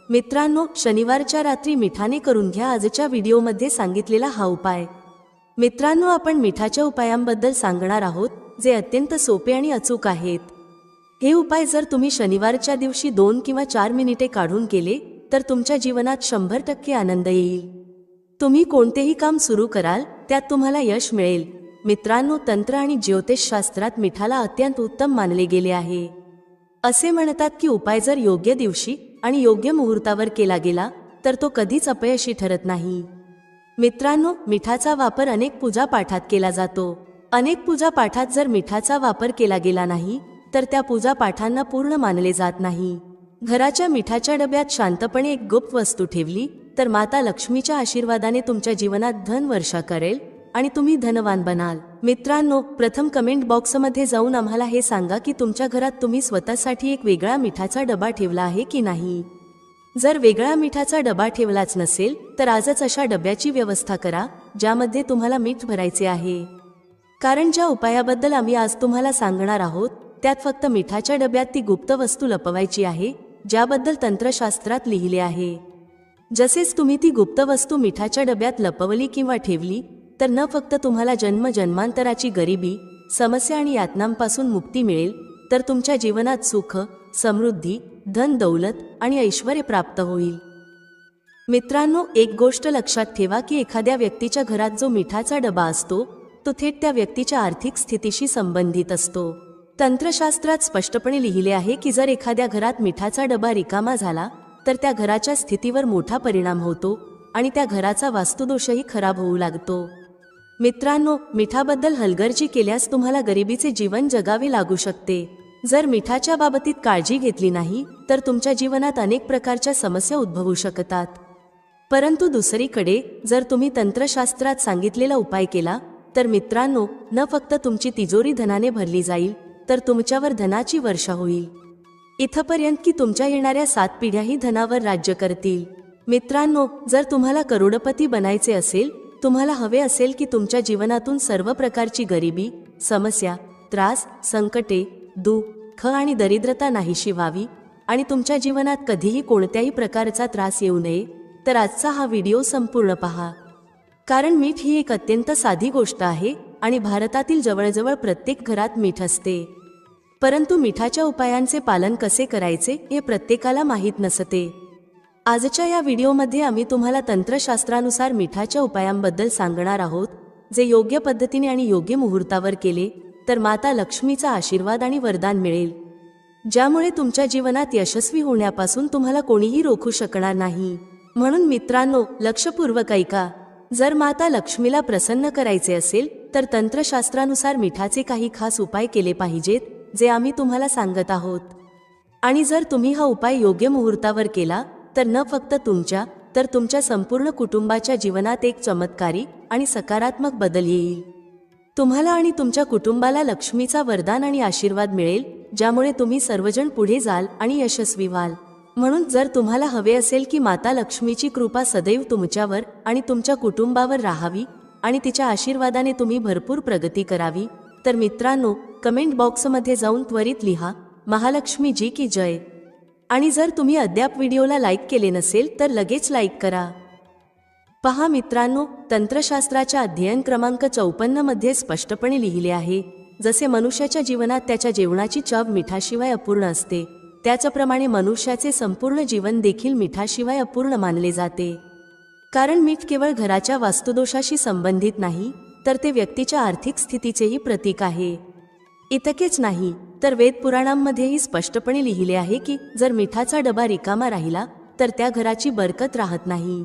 मित्रांनो, शनिवारच्या रात्री मिठाने करून घ्या आजच्या व्हिडिओमध्ये सांगितलेला हा उपाय। मित्रांनो, आपण मिठाच्या उपायांबद्दल सांगणार आहोत जे अत्यंत सोपे आणि अचूक आहेत। हे उपाय जर तुम्ही शनिवारच्या दिवशी 2 किंवा 4 मिनिटे काढून केले तर तुमच्या जीवनात 100% आनंद येईल। तुम्ही कोणतेही काम सुरू कराल त्यात तुम्हाला यश मिळेल। मित्रांनो, तंत्र आणि ज्योतिषशास्त्रात मिठाला अत्यंत उत्तम मानले गेले आहे। असे म्हणतात की उपाय जर योग्य दिवशी आणि योग्य मुहूर्तावर केला गेला तर तो कधीच अपयशी ठरत नाही। मित्रांनो, मिठाचा वापर अनेक पूजा पाठात केला जातो। अनेक पूजा पाठात जर मिठाचा वापर केला गेला नाही तर त्या पूजा पाठांना पूर्ण मानले जात नाही। घराच्या मिठाच्या डब्यात शांतपणे एक गुप्त वस्तू ठेवली तर माता लक्ष्मीच्या आशीर्वादाने तुमच्या जीवनात धन वर्षा करेल आणि तुम्ही धनवान बनाल। मित्रांनो, प्रथम कमेंट बॉक्समध्ये जाऊन आम्हाला हे सांगा की तुमच्या घरात तुम्ही स्वतःसाठी एक वेगळा मिठाचा डबा ठेवला आहे की नाही। जर वेगळा मिठाचा डबा ठेवलाच नसेल तर आजच अशा डब्याची व्यवस्था करा ज्यामध्ये तुम्हाला मीठ भरायचे आहे। कारण ज्या उपायाबद्दल आम्ही आज तुम्हाला सांगणार आहोत त्यात फक्त मिठाच्या डब्यात ती गुप्त वस्तू लपवायची आहे ज्याबद्दल तंत्रशास्त्रात लिहिले आहे। जसेच तुम्ही ती गुप्त वस्तू मिठाच्या डब्यात लपवली किंवा ठेवली तर न फक्त तुम्हाला जन्मजन्मांतराची गरिबी, समस्या आणि यातनांपासून मुक्ती मिळेल तर तुमच्या जीवनात सुख, समृद्धी, धन दौलत आणि ऐश्वर्य प्राप्त होईल। मित्रांनो, एक गोष्ट लक्षात ठेवा की एखाद्या व्यक्तीच्या घरात जो मिठाचा डबा असतो तो थेट त्या व्यक्तीच्या आर्थिक स्थितीशी संबंधित असतो। तंत्रशास्त्रात स्पष्टपणे लिहिले आहे की जर एखाद्या घरात मिठाचा डबा रिकामा झाला तर त्या घराच्या स्थितीवर मोठा परिणाम होतो आणि त्या घराचा वास्तुदोषही खराब होऊ लागतो। मित्रांनो, मिठाबद्दल हलगर्जी केल्यास तुम्हाला गरिबीचे जीवन जगावे लागू शकते। जर मिठाच्या बाबतीत काळजी घेतली नाही तर तुमच्या जीवनात अनेक प्रकारच्या समस्या उद्भवू शकतात। परंतु दुसरीकडे जर तुम्ही तंत्रशास्त्रात सांगितलेला उपाय केला तर मित्रांनो, न फक्त तुमची तिजोरी धनाने भरली जाईल तर तुमच्यावर धनाची वर्षा होईल, इथपर्यंत की तुमच्या येणाऱ्या 7 पिढ्याही धनावर राज्य करतील। मित्रांनो, जर तुम्हाला करोडपती बनायचे असेल, तुम्हाला हवे असेल की तुमच्या जीवनातून सर्व प्रकारची गरिबी, समस्या, त्रास, संकटे, दुःख आणि दरिद्रता नाहीशी व्हावी आणि तुमच्या जीवनात कधीही कोणत्याही प्रकारचा त्रास येऊ नये तर आजचा हा व्हिडिओ संपूर्ण पहा। कारण मीठ ही एक अत्यंत साधी गोष्ट आहे आणि भारतातील जवळजवळ प्रत्येक घरात मीठ असते। परंतु मिठाच्या उपायांचे पालन कसे करायचे हे प्रत्येकाला माहीत नसते। आजच्या या व्हिडिओमध्ये आम्ही तुम्हाला तंत्रशास्त्रानुसार मिठाच्या उपायांबद्दल सांगणार आहोत जे योग्य पद्धतीने आणि योग्य मुहूर्तावर केले तर माता लक्ष्मीचा आशीर्वाद आणि वरदान मिळेल, ज्यामुळे तुमच्या जीवनात यशस्वी होण्यापासून तुम्हाला कोणीही रोखू शकणार नाही। म्हणून मित्रांनो, लक्षपूर्वक ऐका। जर माता लक्ष्मीला प्रसन्न करायचे असेल तर तंत्रशास्त्रानुसार मिठाचे काही खास उपाय केले पाहिजेत जे आम्ही तुम्हाला सांगत आहोत। आणि जर तुम्ही हा उपाय योग्य मुहूर्तावर केला तर न फक्त तुमच्या तर तुमच्या संपूर्ण कुटुंबाच्या जीवनात एक चमत्कारी आणि सकारात्मक बदल येईल। तुम्हाला आणि तुमच्या कुटुंबाला लक्ष्मीचा वरदान आणि आशीर्वाद मिळेल, ज्यामुळे तुम्ही सर्वजण पुढे जाल आणि यशस्वी व्हाल। म्हणून जर तुम्हाला हवे असेल की माता लक्ष्मीची कृपा सदैव तुमच्यावर आणि तुमच्या कुटुंबावर राहावी आणि तिच्या आशीर्वादाने तुम्ही भरपूर प्रगती करावी तर मित्रांनो, कमेंट बॉक्समध्ये जाऊन त्वरित लिहा, महालक्ष्मी जी की जय। आणि जर तुम्ही अद्याप व्हिडिओला लाईक केले नसेल तर लगेच लाईक करा। पहा मित्रांनो, तंत्रशास्त्राच्या अध्ययन क्रमांक 54 मध्ये स्पष्टपणे लिहिले आहे, जसे मनुष्याच्या जीवनात त्याच्या जेवणाची चव मिठाशिवाय अपूर्ण असते, त्याचप्रमाणे मनुष्याचे संपूर्ण जीवन देखील मिठाशिवाय अपूर्ण मानले जाते। कारण मीठ केवळ घराच्या वास्तुदोषाशी संबंधित नाही तर ते व्यक्तीच्या आर्थिक स्थितीचेही प्रतीक आहे। इतकेच नाही तर वेद पुराणांमध्येही स्पष्टपणे लिहिले आहे की जर मिठाचा डबा रिकामा राहिला तर त्या घराची बरकत राहत नाही,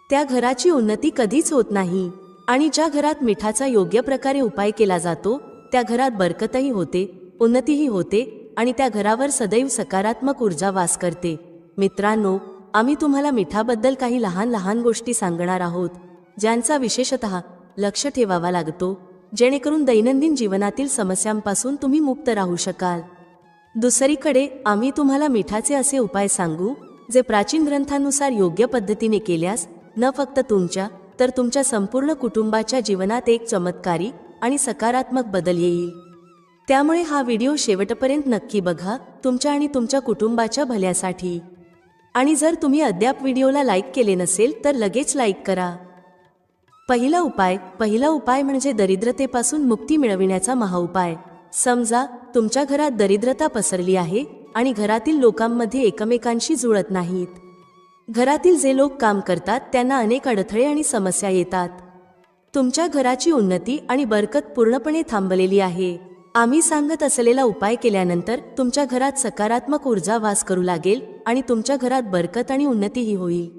त्या घराची उन्नती कधीच होत नाही। आणि ज्या घरात मिठाचा योग्य प्रकारे उपाय केला जातो त्या घरात बरकतही होते, उन्नतीही होते आणि त्या घरावर सदैव सकारात्मक ऊर्जा वास करते। मित्रांनो, आम्ही तुम्हाला मिठाबद्दल काही लहान लहान गोष्टी सांगणार आहोत ज्यांचा विशेषतः लक्ष ठेवावा लागतो, जेणेकरून दैनंदिन जीवनातील समस्यांपासून तुम्ही मुक्त राहू शकाल। दुसरीकडे आम्ही तुम्हाला मिठाचे असे उपाय सांगू जे प्राचीन ग्रंथांनुसार योग्य पद्धतीने केल्यास न फक्त तुमच्या तर तुमच्या संपूर्ण कुटुंबाच्या जीवनात एक चमत्कारी आणि सकारात्मक बदल येईल। त्यामुळे हा व्हिडिओ शेवटपर्यंत नक्की बघा, तुमच्या आणि तुमच्या कुटुंबाच्या भल्यासाठी। आणि जर तुम्ही अद्याप व्हिडिओला लाईक केले नसेल तर लगेच लाईक करा. पहिला उपाय म्हणजे दरिद्रतेपासून मुक्ती मिळविण्याचा महाउपाय. समजा तुमच्या घरात दरिद्रता पसरली आहे आणि घरातील लोकांमध्ये एकमेकांशी जुळत नाहीत. घरातील जे लोक काम करतात त्यांना अनेक अडथळे आणि समस्या येतात. तुमच्या घराची उन्नती आणि बरकत पूर्णपणे थांबलेली आहे. आम्ही सांगत असलेला उपाय केल्यानंतर तुमच्या घरात सकारात्मक ऊर्जा वास करू लागेल आणि तुमच्या घरात बरकत आणि उन्नतीही होईल.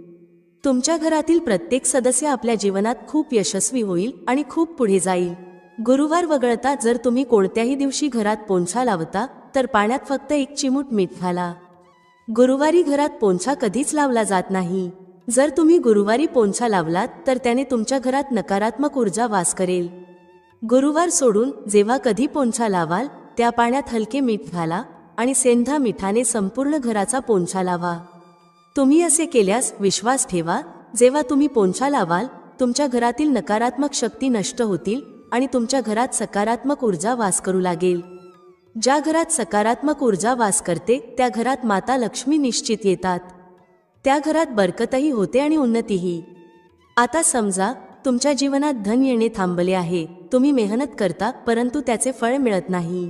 तुमच्या घरातील प्रत्येक सदस्य आपल्या जीवनात खूप यशस्वी होईल आणि खूप पुढे जाईल. गुरुवार वगळता जर तुम्ही कोणत्याही दिवशी घरात पोंछा लावता तर पाण्यात फक्त 1 चिमूट मीठ घाला. गुरुवारी घरात पोंछा कधीच लावला जात नाही. जर तुम्ही गुरुवारी पोंछा लावलात तर त्याने तुमच्या घरात नकारात्मक ऊर्जा वास करेल. गुरुवार सोडून जेव्हा कधी पोंछा लावाल त्या पाण्यात हलके मीठ घाला आणि सेंधा मिठाने संपूर्ण घराचा पोंछा लावा. तुम्ही असे केल्यास विश्वास ठेवा, जेव्हा तुम्ही पोंछा लावाल तुमच्या घरातील नकारात्मक शक्ती नष्ट होतील आणि तुमच्या घरात सकारात्मक ऊर्जा वास करू लागेल. ज्या घरात सकारात्मक ऊर्जा वास करते त्या घरात माता लक्ष्मी निश्चित येतात. त्या घरात बरकतही होते आणि उन्नतीही. आता समजा तुमच्या जीवनात धन येणे थांबले आहे. तुम्ही मेहनत करता परंतु त्याचे फळ मिळत नाही.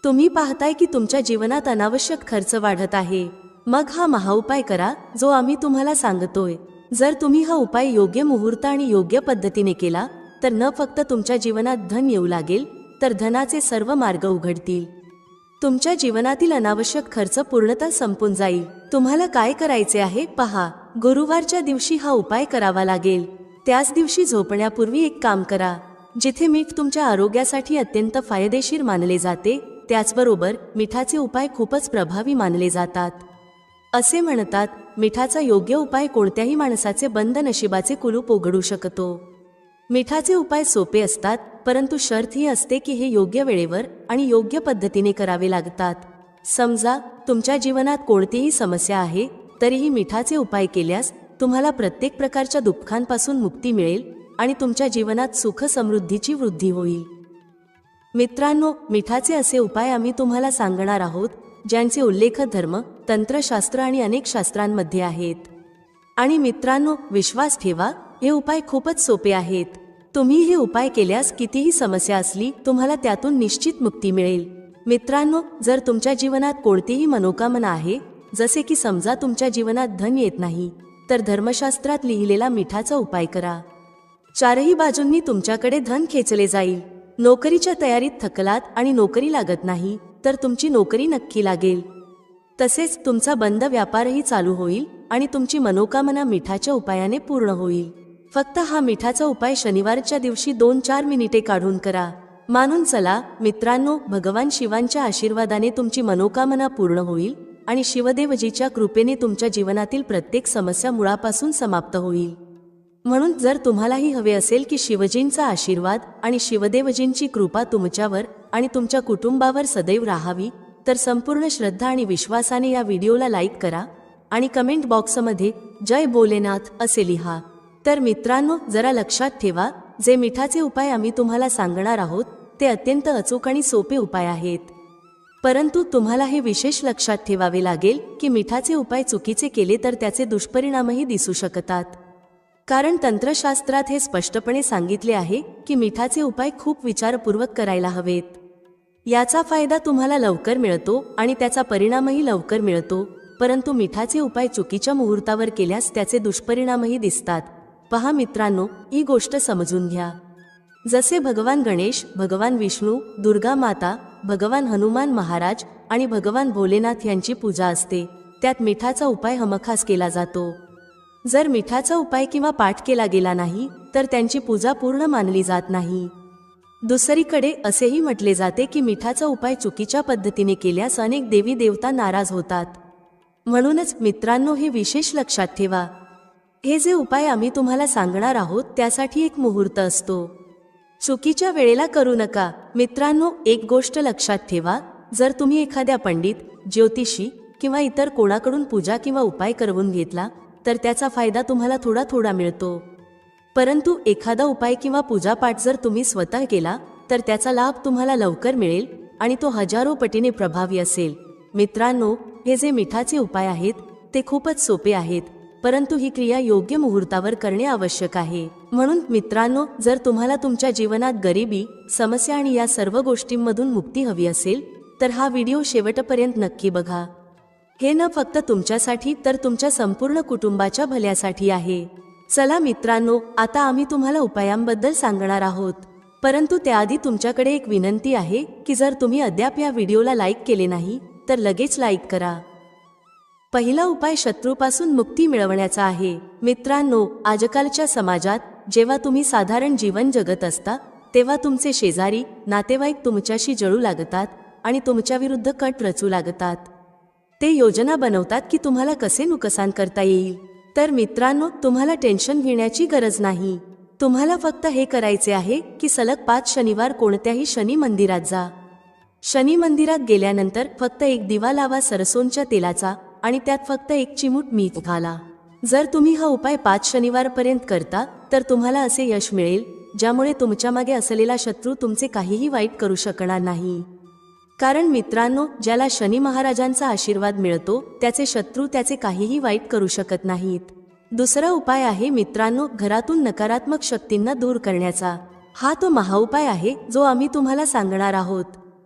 तुम्ही पाहताय की तुमच्या जीवनात अनावश्यक खर्च वाढत आहे. मग हा महाउपाय करा जो आम्ही तुम्हाला सांगतोय. जर तुम्ही हा उपाय योग्य मुहूर्त आणि योग्य पद्धतीने केला तर न फक्त तुमच्या जीवनात धन येऊ लागेल तर धनाचे सर्व मार्ग उघडतील. तुमच्या जीवनातील अनावश्यक खर्च पूर्णतः संपून जाईल. तुम्हाला काय करायचे आहे पहा. गुरुवारच्या दिवशी हा उपाय करावा लागेल. त्याच दिवशी झोपण्यापूर्वी एक काम करा. जिथे मीठ तुमच्या आरोग्यासाठी अत्यंत फायदेशीर मानले जाते त्याचबरोबर मिठाचे उपाय खूपच प्रभावी मानले जातात. असे म्हणतात मिठाचा योग्य उपाय कोणत्याही माणसाचे बंद नशिबाचे कुलूप उघडू शकतो. मिठाचे उपाय सोपे असतात परंतु शर्त ही असते की हे योग्य वेळेवर आणि योग्य पद्धतीने करावे लागतात. समजा तुमच्या जीवनात कोणतीही समस्या आहे तरीही मिठाचे उपाय केल्यास तुम्हाला प्रत्येक प्रकारच्या दुःखांपासून मुक्ती मिळेल आणि तुमच्या जीवनात सुख समृद्धीची वृद्धी होईल. मित्रांनो, मिठाचे असे उपाय आम्ही तुम्हाला सांगणार आहोत ज्यांचे उल्लेख धर्म, तंत्रशास्त्र आणि अनेक शास्त्रांमध्ये आहेत. आणि मित्रांनो, विश्वास ठेवा, हे उपाय खूपच सोपे आहेत. तुम्ही हे उपाय केल्यास कितीही समस्या असली तुम्हाला त्यातून निश्चित मुक्ती मिळेल. मित्रांनो, जर तुमच्या जीवनात कोणतीही मनोकामना आहे, जसे की समजा तुमच्या जीवनात धन येत नाही, तर धर्मशास्त्रात लिहिलेला मिठाचा उपाय करा. चारही बाजूंनी तुमच्याकडे धन खेचले जाईल. नोकरीच्या तयारीत थकलात आणि नोकरी लागत नाही तर तुमची नोकरी नक्की लागेल. तसेच तुमचा बंद व्यापारही चालू होईल आणि तुमची मनोकामना मिठाच्या उपायाने पूर्ण होईल. फक्त हा मिठाचा उपाय शनिवारच्या दिवशी 2-4 मिनिटे काढून करा. मानून चला मित्रांनो, भगवान शिवांच्या आशीर्वादाने तुमची मनोकामना पूर्ण होईल आणि शिवदेवजीच्या कृपेने तुमच्या जीवनातील प्रत्येक समस्या मुळापासून समाप्त होईल. म्हणून जर तुम्हालाही हवे असेल की शिवजींचा आशीर्वाद आणि शिवदेवजींची कृपा तुमच्यावर आणि तुमच्या कुटुंबावर सदैव राहावी तर संपूर्ण श्रद्धा आणि विश्वासाने या व्हिडिओला लाईक करा आणि कमेंट बॉक्समध्ये जय भोलेनाथ असे लिहा. तर मित्रांनो, जरा लक्षात ठेवा, जे मिठाचे उपाय आम्ही तुम्हाला सांगणार आहोत ते अत्यंत अचूक आणि सोपे उपाय आहेत. परंतु तुम्हाला हे विशेष लक्षात ठेवावे लागेल की मिठाचे उपाय चुकीचे केले तर त्याचे दुष्परिणामही दिसू शकतात. कारण तंत्रशास्त्रात हे स्पष्टपणे सांगितले आहे की मिठाचे उपाय खूप विचारपूर्वक करायला हवेत. याचा फायदा तुम्हाला लवकर मिळतो आणि त्याचा परिणामही लवकर मिळतो. परंतु मिठाचे उपाय चुकीच्या मुहूर्तावर केल्यास त्याचे दुष्परिणामही दिसतात. पहा मित्रांनो, ही गोष्ट समजून घ्या. जसे भगवान गणेश, भगवान विष्णू, दुर्गा माता, भगवान हनुमान महाराज आणि भगवान भोलेनाथ यांची पूजा असते, त्यात मिठाचा उपाय हमखास केला जातो. जर मिठाचा उपाय किंवा पाठ केला गेला नाही तर त्यांची पूजा पूर्ण मानली जात नाही. दुसरीकडे असेही म्हटले जाते की मिठाचा उपाय चुकीच्या पद्धतीने केल्यास अनेक देवी देवता नाराज होतात. म्हणूनच मित्रांनो, हे विशेष लक्षात ठेवा. हे जे उपाय आम्ही तुम्हाला सांगणार आहोत त्यासाठी एक मुहूर्त असतो. चुकीच्या वेळेला करू नका. मित्रांनो, एक गोष्ट लक्षात ठेवा, जर तुम्ही एखाद्या पंडित, ज्योतिषी किंवा इतर कोणाकडून पूजा किंवा उपाय करवून घेतला तर त्याचा फायदा तुम्हाला थोडा थोडा मिळतो. परंतु एखादा उपाय किंवा पूजापाठ जर तुम्ही स्वतः केला तर त्याचा लाभ तुम्हाला लवकर मिळेल आणि तो हजारो पटीने प्रभावी असेल. मित्रांनो, हे जे मिठाचे उपाय आहेत ते खूपच सोपे आहेत, परंतु ही क्रिया योग्य मुहूर्तावर करणे आवश्यक आहे. म्हणून मित्रांनो, जर तुम्हाला तुमच्या जीवनात गरिबी, समस्या आणि या सर्व गोष्टींमधून मुक्ती हवी असेल तर हा व्हिडिओ शेवटपर्यंत नक्की बघा. हे न फक्त तुमच्यासाठी तर तुमच्या संपूर्ण कुटुंबाच्या भल्यासाठी आहे. चला मित्रांनो, आता आम्ही तुम्हाला उपायांबद्दल सांगणार आहोत. परंतु त्याआधी तुमच्याकडे एक विनंती आहे की जर तुम्ही अद्याप या व्हिडिओला लाईक केले नाही तर लगेच लाईक करा. पहिला उपाय शत्रूपासून मुक्ती मिळवण्याचा आहे. मित्रांनो, आजकालच्या समाजात जेव्हा तुम्ही साधारण जीवन जगत असता तेव्हा तुमचे शेजारी, नातेवाईक तुमच्याशी जळू लागतात आणि तुमच्याविरुद्ध कट रचू लागतात. ते योजना बनवतात की तुम्हाला कसे नुकसान करता येईल. तर मित्रांनो, तुम्हाला टेन्शन घेण्याची गरज नाही. तुम्हाला फक्त हे करायचे आहे की सलग 5 शनिवार कोणत्याही शनी मंदिरात जा. शनी मंदिरात गेल्यानंतर फक्त एक दिवा लावा सरसोंच्या तेलाचा आणि त्यात फक्त 1 चिमूट मीठ घाला. जर तुम्ही हा उपाय 5 शनिवारपर्यंत करता तर तुम्हाला असे यश मिळेल ज्यामुळे तुमच्या मागे असलेला शत्रू तुमचे काहीही वाईट करू शकणार नाही. कारण मित्रांनो, ज्याला शनी महाराजांचा आशीर्वाद मिळतो त्याचे शत्रू त्याचे काहीही वाईट करू शकत नाहीत. दुसरा उपाय आहे मित्रांनो, घरातून नकारात्मक शक्तींना दूर करण्याचा. हा तो महाउपाय आहे जो आम्ही तुम्हाला सांगणार आहोत.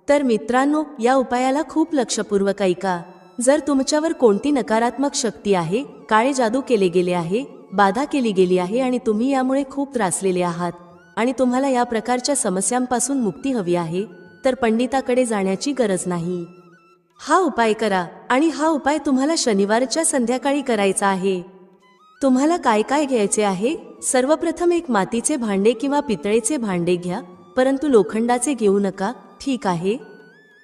तर मित्रांनो, या उपायाला खूप लक्षपूर्वक ऐका. जर तुमच्यावर कोणती नकारात्मक शक्ती आहे, काळे जादू केले गेले आहे, बाधा केली गेली आहे आणि तुम्ही यामुळे खूप त्रासलेले आहात आणि तुम्हाला या प्रकारच्या समस्यांपासून मुक्ती हवी आहे तर पंडिताकडे जाण्याची गरज नाही. हा उपाय करा आणि हा उपाय तुम्हाला शनिवारच्या संध्याकाळी करायचा आहे. तुम्हाला काय काय घ्यायचे आहे? सर्वप्रथम एक मातीचे भांडे किंवा पितळेचे भांडे घ्या, परंतु लोखंडाचे घेऊ नका, ठीक आहे?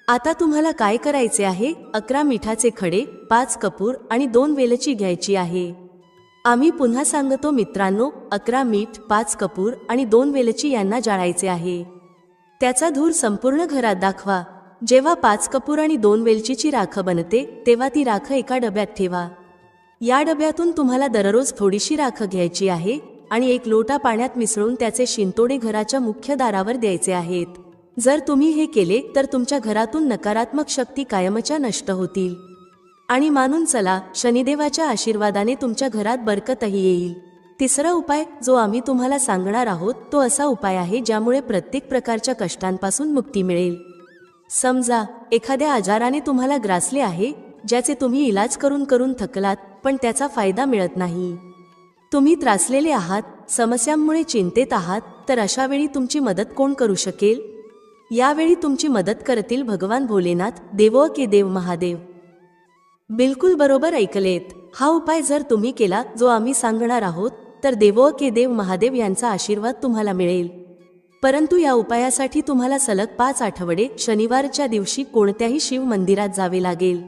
आता तुम्हाला काय करायचे आहे? 11 मिठाचे खडे, 5 कपूर आणि 2 वेलची घ्यायची आहे. आम्ही पुन्हा सांगतो मित्रांनो, 11 मीठ, 5 कपूर आणि 2 वेलची यांना जाळायचे आहे. त्याचा धूर संपूर्ण घरात दाखवा. जेव्हा 5 कपूर आणि 2 वेलचीची राख बनते तेव्हा ती राख एका डब्यात ठेवा. या डब्यातून तुम्हाला दररोज थोडीशी राख घ्यायची आहे आणि 1 लोटा पाण्यात मिसळून त्याचे शिंतोडे घराच्या मुख्य दारावर द्यायचे आहेत. जर तुम्ही हे केले तर तुमच्या घरातून नकारात्मक शक्ती कायमच्या नष्ट होतील. आणि मानून चला, शनिदेवाच्या आशीर्वादाने तुमच्या घरात बरकतही येईल. तिसरा उपाय जो आम्ही तुम्हाला सांगणार आहोत तो असा उपाय आहे ज्यामुळे प्रत्येक प्रकारच्या कष्टांपासून मुक्ती मिळेल. समजा एखाद्या आजाराने तुम्हाला ग्रासले आहे, ज्याचे तुम्ही इलाज करून करून थकलात पण त्याचा फायदा मिळत नाही. तुम्ही त्रासलेले आहात, समस्यांमुळे चिंतेत आहात, तर अशा वेळी तुमची मदत कोण करू शकेल? यावेळी तुमची मदत करतील भगवान भोलेनाथ, देवो के देव महादेव. बिलकुल बरोबर ऐकलेत. हा उपाय जर तुम्ही केला जो आम्ही सांगणार आहोत तर देवो के देव महादेव यांचा आशीर्वाद तुम्हाला मिळेल. परंतु या उपायासाठी तुम्हाला सलग 5 आठवडे शनिवारच्या दिवशी कोणत्याही शिव मंदिरात जावे लागेल.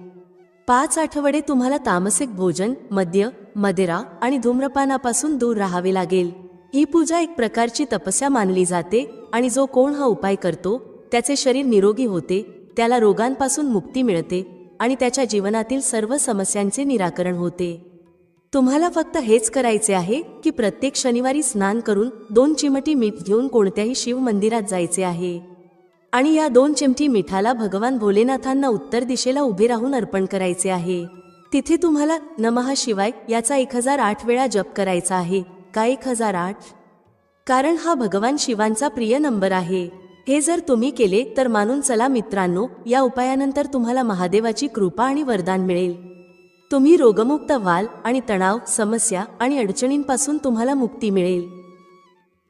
5 आठवडे तुम्हाला तामसिक भोजन, मद्य, मदिरा आणि धूम्रपानापासून दूर राहावे लागेल. ही पूजा एक प्रकारची तपस्या मानली जाते आणि जो कोण हा उपाय करतो त्याचे शरीर निरोगी होते, त्याला रोगांपासून मुक्ती मिळते आणि त्याच्या जीवनातील सर्व समस्यांचे निराकरण होते. तुम्हाला फक्त हेच करायचे आहे की प्रत्येक शनिवारी स्नान करून 2 चिमटी मीठ घेऊन कोणत्याही शिव मंदिरात जायचे आहे आणि या 2 चिमटी मिठाला भगवान भोलेनाथांना उत्तर दिशेला उभे राहून अर्पण करायचे आहे. तिथे तुम्हाला नमः शिवाय याचा 1008 वेळा जप करायचा आहे. का 1008? कारण हा भगवान शिवांचा प्रिय नंबर आहे. हे जर तुम्ही केले तर मानून चला मित्रांनो, या उपायानंतर तुम्हाला महादेवाची कृपा आणि वरदान मिळेल. तुम्ही रोगमुक्त व्हाल आणि तणाव, समस्या आणि अडचणींपासून तुम्हाला मुक्ती मिळेल.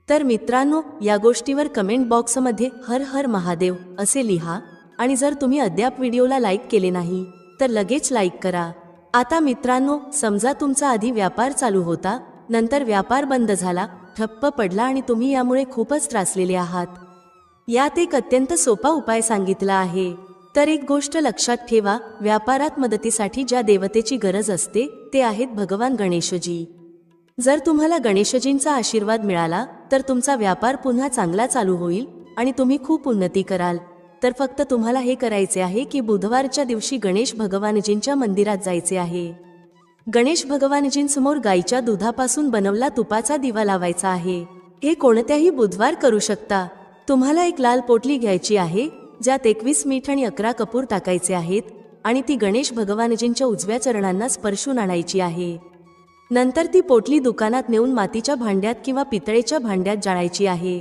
तर मित्रांनो, या गोष्टीवर कमेंट बॉक्समध्ये हर हर महादेव असे लिहा आणि जर तुम्ही अद्याप व्हिडिओला लाईक केले नाही तर लगेच लाईक करा. आता मित्रांनो, समजा तुमचा आधी व्यापार चालू होता, नंतर व्यापार बंद झाला, ठप्प पडला आणि तुम्ही यामुळे खूपच त्रासलेले आहात. यात एक अत्यंत सोपा उपाय सांगितला आहे. तर एक गोष्ट लक्षात ठेवा, व्यापारात मदतीसाठी ज्या देवतेची गरज असते ते आहेत भगवान गणेशजी. जर तुम्हाला गणेशजींचा आशीर्वाद मिळाला तर तुमचा व्यापार पुन्हा चांगला चालू होईल आणि तुम्ही खूप उन्नती कराल. तर फक्त तुम्हाला हे करायचे आहे की बुधवारच्या दिवशी गणेश भगवानजींच्या मंदिरात जायचे आहे. गणेश भगवानजींसमोर गाईच्या दुधापासून बनवला तुपाचा दिवा लावायचा आहे. हे कोणत्याही बुधवार करू शकता. तुम्हाला एक लाल पोटली घ्यायची आहे, ज्यात 21 मीठ आणि 11 कपूर टाकायचे आहेत आणि ती गणेश भगवानजींच्या उजव्या चरणांना स्पर्शून आणायची आहे. नंतर ती पोटली दुकानात नेऊन मातीच्या भांड्यात किंवा पितळेच्या भांड्यात जाळायची आहे.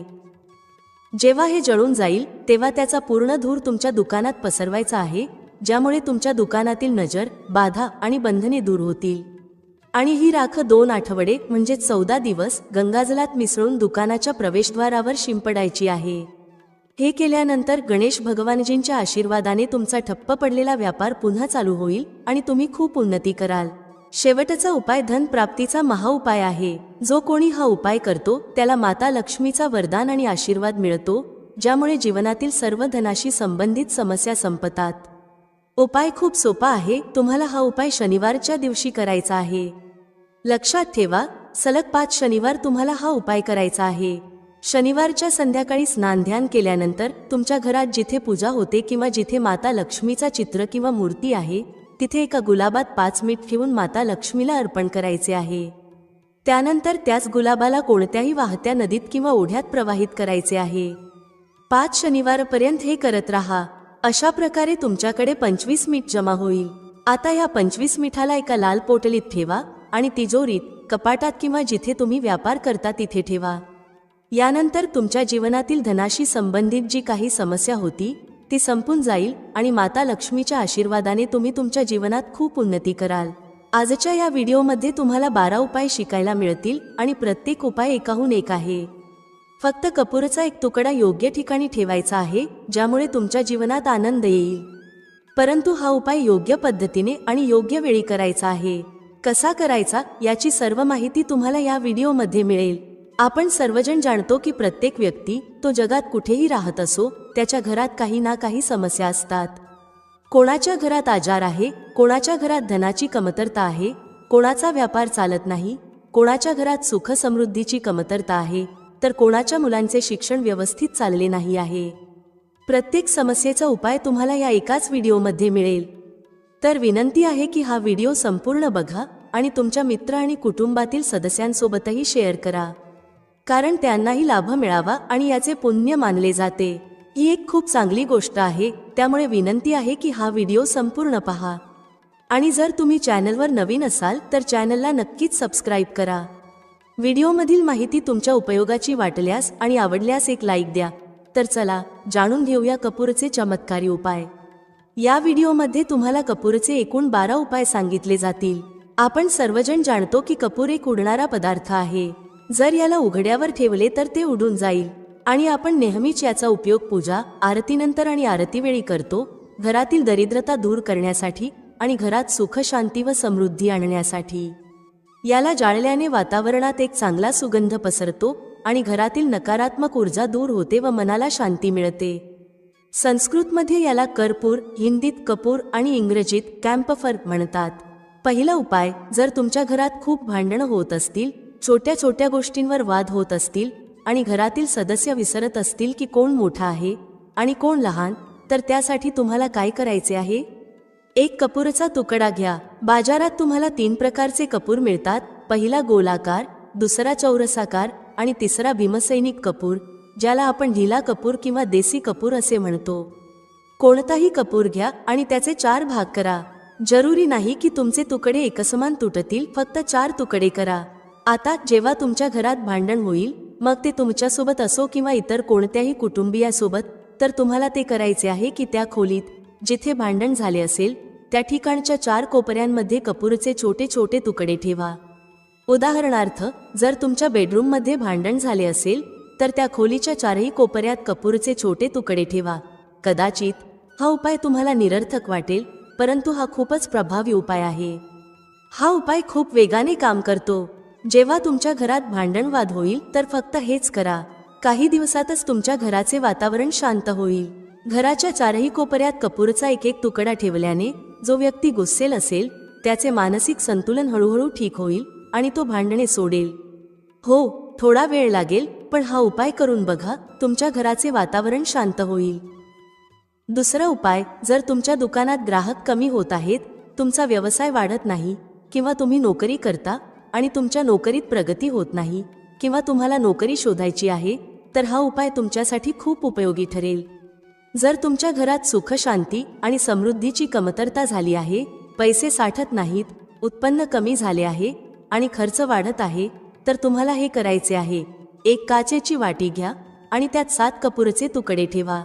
जेव्हा हे जळून जाईल तेव्हा त्याचा पूर्ण धूर तुमच्या दुकानात पसरवायचा आहे, ज्यामुळे तुमच्या दुकानातील नजर, बाधा आणि बंधने दूर होतील. आणि ही राख 2 आठवडे म्हणजे 14 दिवस गंगाजलात मिसळून दुकानाच्या प्रवेशद्वारावर शिंपडायची आहे. हे केल्यानंतर गणेश भगवानजींच्या आशीर्वादाने तुमचा ठप्प पडलेला व्यापार पुन्हा चालू होईल आणि तुम्ही खूप उन्नती कराल. शेवटचा उपाय धन प्राप्तीचा महाउपाय आहे. जो कोणी हा उपाय करतो त्याला माता लक्ष्मीचा वरदान आणि आशीर्वाद मिळतो, ज्यामुळे जीवनातील सर्व धनाशी संबंधित समस्या संपतात. उपाय खूप सोपा आहे. तुम्हाला हा उपाय शनिवारच्या दिवशी करायचा आहे. लक्षात ठेवा, सलग 5 शनिवार तुम्हाला हा उपाय करायचा आहे. शनिवारच्या संध्याकाळी स्नान ध्यान केल्यानंतर तुमच्या घरात जिथे पूजा होते किंवा जिथे माता लक्ष्मीचा चित्र किंवा मूर्ती आहे तिथे एका गुलाबात 5 मीठ ठेवून माता लक्ष्मीला अर्पण करायचे आहे. त्यानंतर त्याच गुलाबाला कोणत्याही वाहत्या नदीत किंवा ओढ्यात प्रवाहित करायचे आहे. 5 शनिवारपर्यंत हे करत राहा. अशा प्रकारे तुमच्याकडे 25 मीठ जमा होईल. आता या 25 मिठाला एका लाल पोटलीत ठेवा आणि तिजोरीत, कपाटात किंवा जिथे तुम्ही व्यापार करता तिथे ठेवा. यानंतर तुमच्या जीवनातील धनाशी संबंधित जी काही समस्या होती ती संपून जाईल आणि माता लक्ष्मीच्या आशीर्वादाने तुम्ही तुमच्या जीवनात खूप उन्नती कराल. आजच्या या व्हिडिओमध्ये तुम्हाला 12 उपाय शिकायला मिळतील आणि प्रत्येक उपाय एकाहून एक आहे. फक्त कपूरचा एक तुकडा योग्य ठिकाणी ठेवायचा आहे, ज्यामुळे तुमच्या जीवनात आनंद येईल. परंतु हा उपाय योग्य पद्धतीने आणि योग्य वेळी करायचा आहे. कसा करायचा याची सर्व माहिती तुम्हाला या व्हिडिओमध्ये मिळेल. आपण सर्वजण जाणतो की प्रत्येक व्यक्ती तो जगात कुठेही राहत असो त्याच्या घरात काही ना काही समस्या असतात. कोणाच्या घरात आजार आहे, कोणाच्या घरात धनाची कमतरता आहे, कोणाचा व्यापार चालत नाही, कोणाच्या घरात सुख समृद्धीची कमतरता आहे, तर कोणाच्या मुलांचे शिक्षण व्यवस्थित चालले नाही आहे. प्रत्येक समस्येचा उपाय तुम्हाला या एकाच व्हिडिओमध्ये मिळेल. तर विनंती आहे की हा व्हिडिओ संपूर्ण बघा आणि तुमच्या मित्र आणि कुटुंबातील सदस्यांसोबतही शेअर करा, कारण त्यांनाही लाभ मिळावा आणि याचे पुण्य मानले जाते. ही एक खूप चांगली गोष्ट आहे. त्यामुळे विनंती आहे की हा व्हिडिओ संपूर्ण पहा. आणि जर तुम्ही चॅनलवर नवीन असाल तर चॅनलला नक्कीच सबस्क्राईब करा. व्हिडिओमधील माहिती तुमच्या उपयोगाची वाटल्यास आणि आवडल्यास एक लाईक द्या. तर चला जाणून घेऊया कपूरचे चमत्कारी उपाय. या व्हिडिओमध्ये तुम्हाला कपूरचे एकूण 12 उपाय सांगितले जातील. आपण सर्वजण जाणतो की कपूर एक उडणारा पदार्थ आहे. जर याला उघड्यावर ठेवले तर ते उडून जाईल आणि आपण नेहमीच याचा उपयोग पूजा, आरतीनंतर आणि आरतीवेळी करतो, घरातील दरिद्रता दूर करण्यासाठी आणि घरात सुख, शांती व समृद्धी आणण्यासाठी. याला जाळल्याने वातावरणात एक चांगला सुगंध पसरतो आणि घरातील नकारात्मक ऊर्जा दूर होते व मनाला शांती मिळते. संस्कृतमध्ये याला कर्पूर, हिंदीत कपूर आणि इंग्रजीत कॅम्फर म्हणतात. पहिला उपाय, जर तुमच्या घरात खूप भांडणं होत असतील, छोट्या छोट्या गोष्टींवर वाद होत असतील आणि घरातील सदस्य विसरत असतील की कोण मोठा आहे आणि कोण लहान, तर त्यासाठी तुम्हाला काय करायचे आहे? एक कपूरचा तुकडा घ्या. बाजारात तुम्हाला 3 प्रकारचे कपूर मिळतात. पहिला गोलाकार, दुसरा चौरसाकार आणि तिसरा भीमसैनिक कपूर, ज्याला आपण ढिला कपूर किंवा देसी कपूर असे म्हणतो. कोणताही कपूर घ्या आणि त्याचे 4 भाग करा. जरुरी नाही की तुमचे तुकडे एकसमान तुटतील, फक्त 4 तुकडे करा. आता जेव्हा तुमच्या घरात भांडण होईल, मग ते तुमच्यासोबत असो किंवा इतर कोणत्याही कुटुंबियासोबत, तर तुम्हाला ते करायचे आहे की त्या खोलीत जिथे भांडण झाले असेल त्या ठिकाणच्या 4 कोपऱ्यांमध्ये कपूरचे छोटे छोटे तुकडे ठेवा. उदाहरणार्थ, जर तुमच्या बेडरूममध्ये भांडण झाले असेल तर त्या खोलीच्या 4ही कोपऱ्यात कपूरचे छोटे तुकडे ठेवा. कदाचित हा उपाय तुम्हाला निरर्थक वाटेल, परंतु हा खूपच प्रभावी उपाय आहे. हा उपाय खूप वेगाने काम करतो. जेव्हा तुमच्या घरात भांडणवाद होईल तर फक्त हेच करा. काही दिवसातच तुमच्या घराचे वातावरण शांत होईल. घराच्या 4ही कोपऱ्यात कपूरचा एक तुकडा ठेवल्याने जो व्यक्ती गुस्सेल असेल त्याचे मानसिक संतुलन हळूहळू ठीक होईल आणि तो भांडणे सोडेल. हो, थोडा वेळ लागेल, पण हा उपाय करून बघा, तुमच्या घराचे वातावरण शांत होईल. दुसरा उपाय, जर तुमच्या दुकानात ग्राहक कमी होत आहेत, तुमचा व्यवसाय वाढत नाही किंवा तुम्ही नोकरी करता आणि तुमच्या नोकरीत प्रगती होत नाही किंवा तुम्हाला नोकरी शोधायची आहे, तर हा उपाय तुमच्यासाठी खूप उपयोगी ठरेल. जर तुमच्या घरात सुख शांती आणि समृद्धीची कमतरता झाली आहे, पैसे साठत नाहीत, उत्पन्न कमी झाले आहे आणि खर्च वाढत आहे, तर तुम्हाला हे करायचे आहे. एक काचेची वाटी घ्या आणि त्यात 7 कपूरचे तुकडे ठेवा.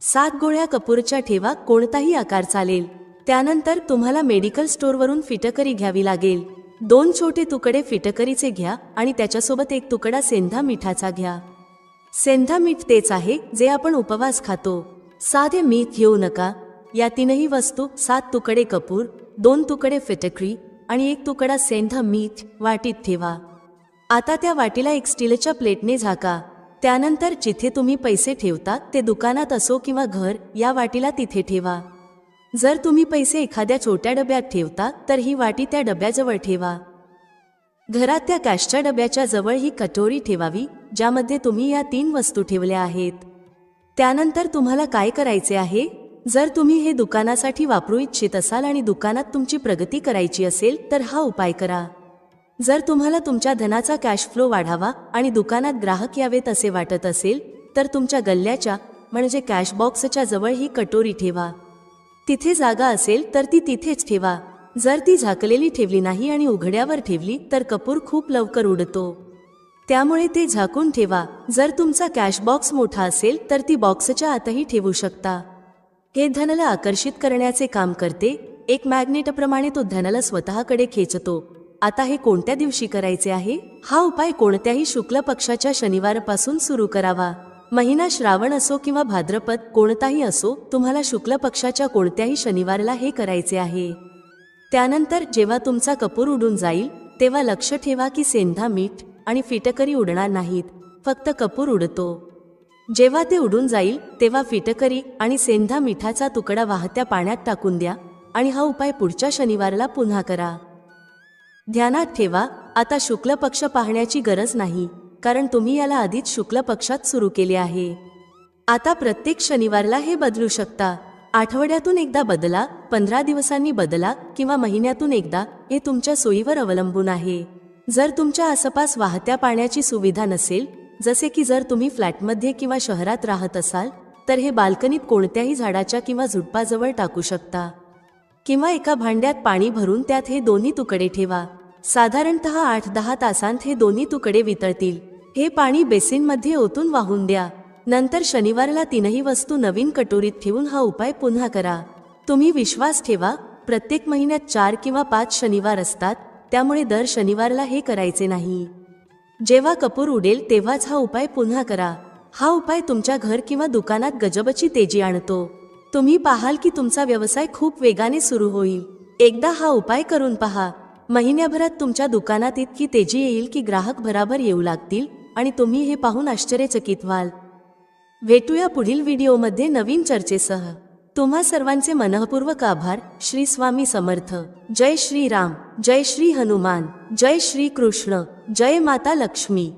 7 गोळ्या कपूरच्या ठेवा, कोणताही आकार चालेल. त्यानंतर तुम्हाला मेडिकल स्टोअरवरून फिटकरी घ्यावी लागेल. 2 छोटे तुकडे फिटकरीचे घ्या आणि त्याच्यासोबत 1 तुकडा सेंधा मिठाचा घ्या. सेंधा मीठ तेच आहे जे आपण उपवास खातो. साधे मीठ घेऊ नका. या 3ही वस्तू 7 तुकडे कपूर, 2 तुकडे फिटकरी आणि 1 तुकडा सेंधा मीठ वाटीत ठेवा. आता त्या वाटीला एक स्टीलच्या प्लेटने झाका. त्यानंतर जिथे तुम्ही पैसे ठेवता ते दुकानात असो किंवा घर, या वाटीला तिथे ठेवा. जर तुम्ही पैसे एखाद्या छोट्या डब्यात ठेवता तर ही वाटी त्या डब्याजवळ ठेवा. घरात त्या कॅशच्या डब्याच्या जवळ ही कटोरी ठेवावी ज्यामध्ये तुम्ही या 3 वस्तू ठेवल्या आहेत. त्यानंतर तुम्हाला काय करायचे आहे? जर तुम्ही हे दुकानासाठी वापरू इच्छित असाल आणि दुकानात तुमची प्रगती करायची असेल तर हा उपाय करा. जर तुम्हाला तुमच्या धनाचा कॅश फ्लो वाढावा आणि दुकानात ग्राहक यावेत असे वाटत असेल तर तुमच्या गल्ल्याच्या म्हणजे कॅश बॉक्सच्या जवळ ही कटोरी ठेवा. तिथे जागा असेल तर ती तिथेच ठेवा. जर ती झाकलेली ठेवली नाही आणि उघड्यावर ठेवली तर कपूर खूप लवकर उडतो. त्यामुळे ते झाकून ठेवा. जर तुमचा कॅश बॉक्स मोठा असेल तर ती बॉक्सच्या आतही ठेवू शकता. हे धनाला आकर्षित करण्याचे काम करते. एक मॅग्नेटप्रमाणे तो धनाला स्वतःकडे खेचतो. आता हे कोणत्या दिवशी करायचे आहे? हा उपाय कोणत्याही शुक्ल पक्षाच्या शनिवारपासून सुरू करावा. महिना श्रावण असो किंवा भाद्रपद, कोणताही असो, तुम्हाला शुक्ल पक्षाच्या कोणत्याही शनिवारला हे करायचे आहे. त्यानंतर जेव्हा तुमचा कपूर उडून जाईल तेव्हा लक्ष ठेवा की सेंधा मीठ आणि फिटकरी उडणार नाहीत, फक्त कपूर उडतो. जेव्हा ते उडून जाईल तेव्हा फिटकरी आणि सेंधा मिठाचा तुकडा वाहत्या पाण्यात टाकून द्या आणि हा उपाय पुढच्या शनिवारला पुन्हा करा. ध्यानात ठेवा, आता शुक्ल पक्ष पाहण्याची गरज नाही, कारण तुम्ही याला आधीच शुक्ल पक्षात सुरू केले आहे. आता प्रत्येक शनिवारला हे बदलू शकता. आठवड्यातून एकदा बदला, 15 दिवसांनी बदला किंवा महिन्यातून एकदा, हे तुमच्या सोयीवर अवलंबून आहे. जर तुमच्या आसपास वाहत्या पाण्याची सुविधा नसेल, जसे की जर तुम्ही फ्लॅटमध्ये किंवा शहरात राहत असाल, तर हे बाल्कनीत कोणत्याही झाडाच्या किंवा झुडपाजवळ टाकू शकता. किंवा एका भांड्यात पाणी भरून त्यात हे दोन्ही तुकडे ठेवा. साधारणतः 8-10 तासांत हे दोन्ही तुकडे वितळतील. हे पाणी बेसिनमध्ये ओतून वाहून द्या. नंतर शनिवारला 3ही वस्तू नवीन कटोरीत ठेवून हा उपाय पुन्हा करा. तुम्ही विश्वास ठेवा, प्रत्येक महिन्यात 4 किंवा 5 शनिवार असतात, त्यामुळे दर शनिवारला हे करायचे नाही. जेव्हा कपूर उडेल तेव्हाच हा उपाय पुन्हा करा. हा उपाय तुमच्या घर किंवा दुकानात गजबची तेजी आणतो. तुम्ही पाहाल की तुमचा व्यवसाय खूप वेगाने सुरू होईल. एकदा हा उपाय करून पहा. महिन्याभरात तुमच्या दुकानात इतकी तेजी येईल की ग्राहक भराभर येऊ लागतील आणि तुम्ही हे पाहून आश्चर्यचकित व्हाल. भेटूया पुढील व्हिडिओमध्ये नवीन चर्चेसह. तुम्हा सर्वांचे मनःपूर्वक आभार. श्री स्वामी समर्थ. जय श्री राम, जय श्री हनुमान, जय श्री कृष्ण, जय माता लक्ष्मी.